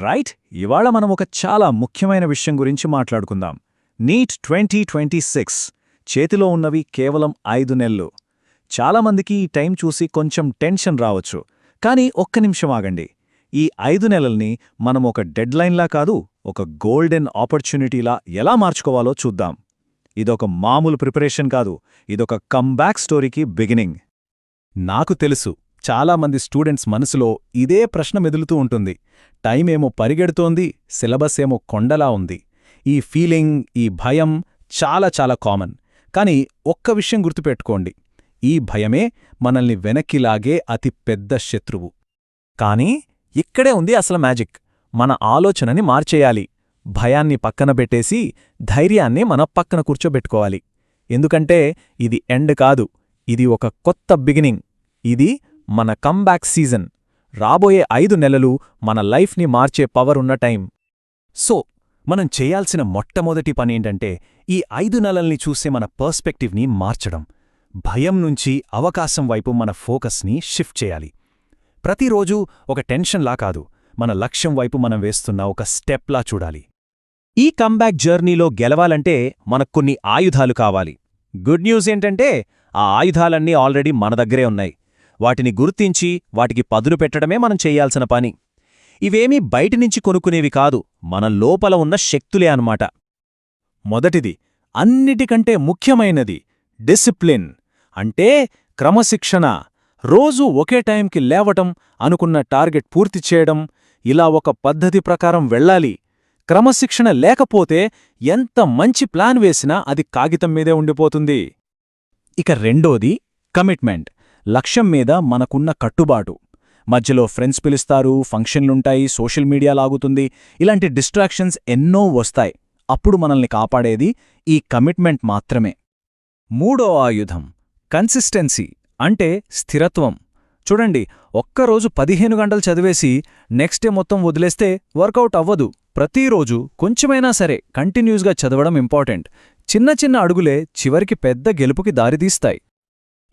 Right, ఇవాళ మనం ఒక చాలా ముఖ్యమైన విషయం గురించి మాట్లాడుకుందాం. నీట్ 2026 చేతిలో ఉన్నవి కేవలం 5 నెలలు. చాలామందికి ఈ టైం చూసి కొంచెం టెన్షన్ రావచ్చు. కానీ ఒక్క నిమిషం ఆగండి. ఈ 5 నెలల్ని మనం ఒక డెడ్లైన్లా కాదు, ఒక గోల్డెన్ ఆపర్చునిటీలా ఎలా మార్చుకోవాలో చూద్దాం. ఇదొక మామూలు ప్రిపరేషన్ కాదు, ఇదొక కమ్బ్యాక్ స్టోరీకి బిగినింగ్. నాకు తెలుసు, చాలామంది స్టూడెంట్స్ మనసులో ఇదే ప్రశ్న మెదులుతూ ఉంటుంది. టైమేమో పరిగెడుతోంది, సిలబస్ ఏమో కొండలా ఉంది. ఈ ఫీలింగ్, ఈ భయం చాలా చాలా కామన్. కానీ ఒక్క విషయం గుర్తుపెట్టుకోండి, ఈ భయమే మనల్ని వెనక్కిలాగే అతి పెద్ద శత్రువు. కానీ ఇక్కడే ఉంది అసలు మ్యాజిక్. మన ఆలోచనని మార్చేయాలి. భయాన్ని పక్కన పెట్టేసి ధైర్యాన్ని మన పక్కన కూర్చోబెట్టుకోవాలి. ఎందుకంటే ఇది ఎండ్ కాదు, ఇది ఒక కొత్త బిగినింగ్. ఇది మన కమ్బ్యాక్ సీజన్. రాబోయే 5 నెలలు మన లైఫ్ని మార్చే పవర్ ఉన్న టైం. సో మనం చేయాల్సిన మొట్టమొదటి పనేంటంటే ఈ 5 నెలల్ని చూసే మన పర్స్పెక్టివ్ని మార్చడం. భయం నుంచి అవకాశం వైపు మన ఫోకస్ని షిఫ్ట్ చేయాలి. ప్రతిరోజూ ఒక టెన్షన్లా కాదు, మన లక్ష్యం వైపు మనం వేస్తున్న ఒక స్టెప్లా చూడాలి. ఈ కమ్బ్యాక్ జర్నీలో గెలవాలంటే మనకు కొన్ని ఆయుధాలు కావాలి. గుడ్ న్యూస్ ఏంటంటే ఆ ఆయుధాలన్నీ ఆల్రెడీ మన దగ్గరే ఉన్నాయి. వాటిని గుర్తించి వాటికి పదును పెట్టడమే మనం చెయ్యాల్సిన పని. ఇవేమీ బయటినుంచి కొనుక్కునేవి కాదు, మన లోపల ఉన్న శక్తులే అన్నమాట. మొదటిది, అన్నిటికంటే ముఖ్యమైనది డిసిప్లిన్. అంటే క్రమశిక్షణ. రోజూ ఒకే టైంకి లేవటం, అనుకున్న టార్గెట్ పూర్తి చేయడం, ఇలా ఒక పద్ధతి ప్రకారం వెళ్ళాలి. క్రమశిక్షణ లేకపోతే ఎంత మంచి ప్లాన్ వేసినా అది కాగితం మీదే ఉండిపోతుంది. ఇక రెండోది కమిట్మెంట్. లక్ష్యం మీద మనకున్న కట్టుబాటు. మధ్యలో ఫ్రెండ్స్ పిలుస్తారు, ఫంక్షన్లుంటాయి, సోషల్ మీడియా లాగుతుంది, ఇలాంటి డిస్ట్రాక్షన్స్ ఎన్నో వస్తాయి. అప్పుడు మనల్ని కాపాడేది ఈ కమిట్మెంట్ మాత్రమే. మూడో ఆయుధం కన్సిస్టెన్సీ, అంటే స్థిరత్వం. చూడండి, ఒక్కరోజు 15 గంటలు చదివేసి నెక్స్ట్ డే మొత్తం వదిలేస్తే వర్కౌట్ అవ్వదు. ప్రతిరోజు కొంచెమైనా సరే కంటిన్యూస్గా చదవడం ఇంపార్టెంట్. చిన్న చిన్న అడుగులే చివరికి పెద్ద గెలుపుకి దారితీస్తాయి.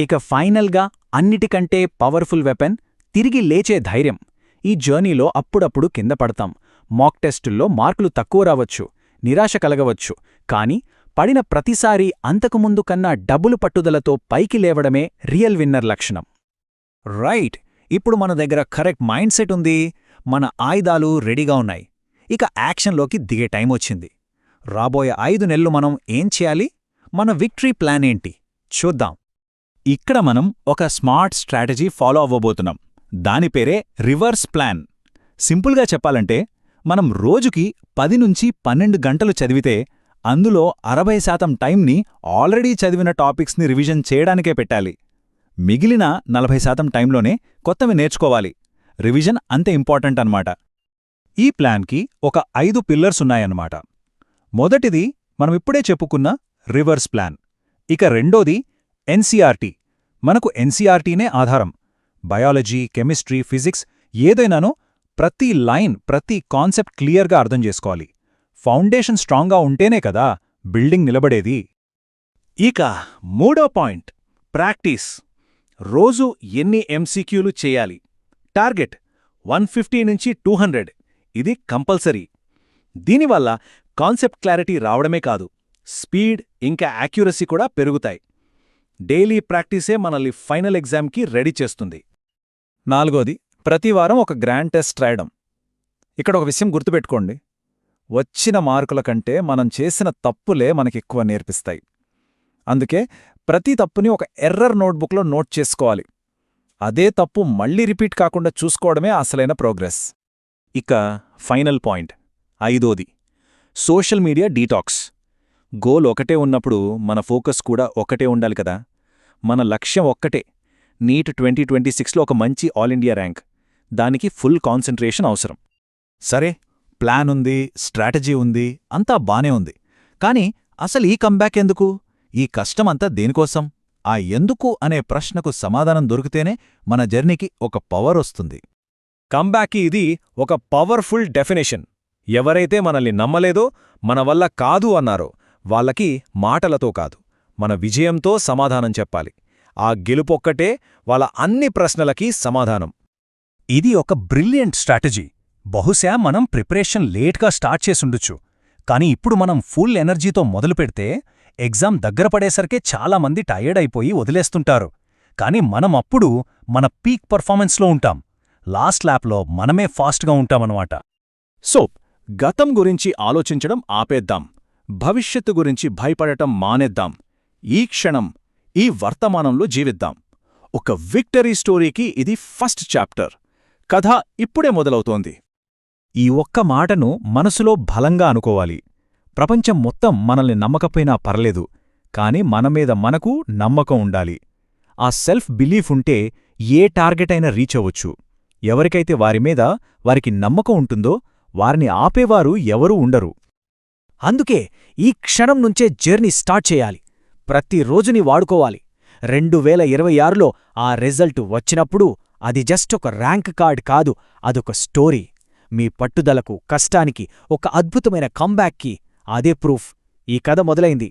ఇక ఫైనల్గా అన్నిటికంటే పవర్ఫుల్ వెపన్ తిరిగి లేచే ధైర్యం. ఈ జర్నీలో అప్పుడప్పుడు కింద పడతాం. మాక్ టెస్టుల్లో మార్కులు తక్కువ రావచ్చు, నిరాశ కలగవచ్చు. కానీ పడిన ప్రతిసారీ అంతకుముందు కన్నా డబుల్ పట్టుదలతో పైకి లేవడమే రియల్ విన్నర్ లక్షణం. రైట్, ఇప్పుడు మన దగ్గర కరెక్ట్ మైండ్ సెట్ ఉంది, మన ఆయుధాలు రెడీగా ఉన్నాయి. ఇక యాక్షన్లోకి దిగే టైం వచ్చింది. రాబోయే 5 నెలలు మనం ఏం చేయాలి? మన విక్టరీ ప్లాన్ ఏంటి చూద్దాం. ఇక్కడ మనం ఒక స్మార్ట్ స్ట్రాటజీ ఫాలో అవ్వబోతున్నాం. దాని పేరే రివర్స్ ప్లాన్. సింపుల్గా చెప్పాలంటే, మనం రోజుకి 10 నుంచి 12 గంటలు చదివితే అందులో 60% టైంని ఆల్రెడీ చదివిన టాపిక్స్ని రివిజన్ చేయడానికే పెట్టాలి. మిగిలిన 40% టైంలోనే కొత్తవి నేర్చుకోవాలి. రివిజన్ అంతే ఇంపార్టెంట్ అన్నమాట. ఈ ప్లాన్కి ఒక 5 పిల్లర్స్ ఉన్నాయన్నమాట. మొదటిది మనమిప్పుడే చెప్పుకున్న రివర్స్ ప్లాన్. ఇక రెండోది ఎన్సీఆర్టీ. మనకు ఎన్సీఆర్టీనే ఆధారం. బయాలజీ, కెమిస్ట్రీ, ఫిజిక్స్ ఏదైనానో ప్రతి లైన్, ప్రతి కాన్సెప్ట్ క్లియర్గా అర్థం చేసుకోవాలి. ఫౌండేషన్ స్ట్రాంగ్గా ఉంటేనే కదా బిల్డింగ్ నిలబడేది. ఇక మూడో పాయింట్ ప్రాక్టీస్. రోజు ఎన్ని ఎంసీక్యూలు చేయాలి? టార్గెట్ 150 నుంచి 200. ఇది కంపల్సరీ. దీనివల్ల కాన్సెప్ట్ క్లారిటీ రావడమే కాదు, స్పీడ్ ఇంకా యాక్యురసీ కూడా పెరుగుతాయి. డైలీ ప్రాక్టీసే మనల్ని ఫైనల్ ఎగ్జామ్కి రెడీ చేస్తుంది. నాలుగోది, ప్రతివారం ఒక గ్రాండ్ టెస్ట్ రాయడం. ఇక్కడ ఒక విషయం గుర్తుపెట్టుకోండి, వచ్చిన మార్కుల కంటే మనం చేసిన తప్పులే మనకెక్కువ నేర్పిస్తాయి. అందుకే ప్రతి తప్పుని ఒక ఎర్రర్ నోట్బుక్లో నోట్ చేసుకోవాలి. అదే తప్పు మళ్లీ రిపీట్ కాకుండా చూసుకోవడమే అసలైన ప్రోగ్రెస్. ఇక ఫైనల్ పాయింట్, ఐదోది, సోషల్ మీడియా డీటాక్స్. గోల్ ఒకటే ఉన్నప్పుడు మన ఫోకస్ కూడా ఒకటే ఉండాలి కదా. మన లక్ష్యం ఒక్కటే, నీట్ 2026లో ఒక మంచి ఆల్ ఇండియా ర్యాంక్. దానికి ఫుల్ కాన్సంట్రేషన్ అవసరం. సరే, ప్లాన్ ఉంది, స్ట్రాటజీ ఉంది, అంతా బానే ఉంది. కానీ అసలు ఈ కంబ్యాక్ ఎందుకు? ఈ కష్టమంతా దేనికోసం? ఆ ఎందుకు అనే ప్రశ్నకు సమాధానం దొరికితేనే మన జర్నీకి ఒక పవర్ వస్తుంది. కంబ్యాక్కి ఇది ఒక పవర్ఫుల్ డెఫినేషన్. ఎవరైతే మనల్ని నమ్మలేదో, మన వల్ల కాదు అన్నారో వాళ్ళకి మాటలతో కాదు, మన విజయంతో సమాధానం చెప్పాలి. ఆ గెలుపొక్కటే వాళ్ళ అన్ని ప్రశ్నలకి సమాధానం. ఇది ఒక బ్రిలియంట్ స్ట్రాటజీ. బహుశా మనం ప్రిపరేషన్ లేట్గా స్టార్ట్ చేసుండొచ్చు, కానీ ఇప్పుడు మనం ఫుల్ ఎనర్జీతో మొదలుపెడితే ఎగ్జామ్ దగ్గర పడేసరికే చాలామంది టయర్డ్ అయిపోయి వదిలేస్తుంటారు. కానీ మనం అప్పుడు మన పీక్ పర్ఫార్మెన్స్లో ఉంటాం. లాస్ట్ ల్యాప్లో మనమే ఫాస్ట్గా ఉంటామన్నమాట. సో గతం గురించి ఆలోచించడం ఆపేద్దాం, భవిష్యత్తు గురించి భయపడటం మానేద్దాం. ఈ క్షణం, ఈ వర్తమానంలో జీవిద్దాం. ఒక విక్టరీ స్టోరీకి ఇది ఫస్ట్ చాప్టర్. కథ ఇప్పుడే మొదలవుతోంది. ఈ ఒక్క మాటను మనసులో బలంగా అనుకోవాలి. ప్రపంచం మొత్తం మనల్ని నమ్మకపోయినా పర్లేదు, కాని మనమీద మనకు నమ్మకం ఉండాలి. ఆ సెల్ఫ్ బిలీఫ్ ఉంటే ఏ టార్గెట్ అయినా రీచ్ అవ్వచ్చు. ఎవరికైతే వారిమీద వారికి నమ్మకం ఉంటుందో వారిని ఆపేవారు ఎవరూ ఉండరు. అందుకే ఈ క్షణం నుంచే జర్నీ స్టార్ట్ చేయాలి. ప్రతిరోజుని వాడుకోవాలి. 2026లో ఆ రిజల్ట్ వచ్చినప్పుడు అది జస్ట్ ఒక ర్యాంక్ కార్డ్ కాదు, అదొక స్టోరీ. మీ పట్టుదలకు, కష్టానికి ఒక అద్భుతమైన కంబ్యాక్కి అదే ప్రూఫ్. ఈ కథ మొదలైంది.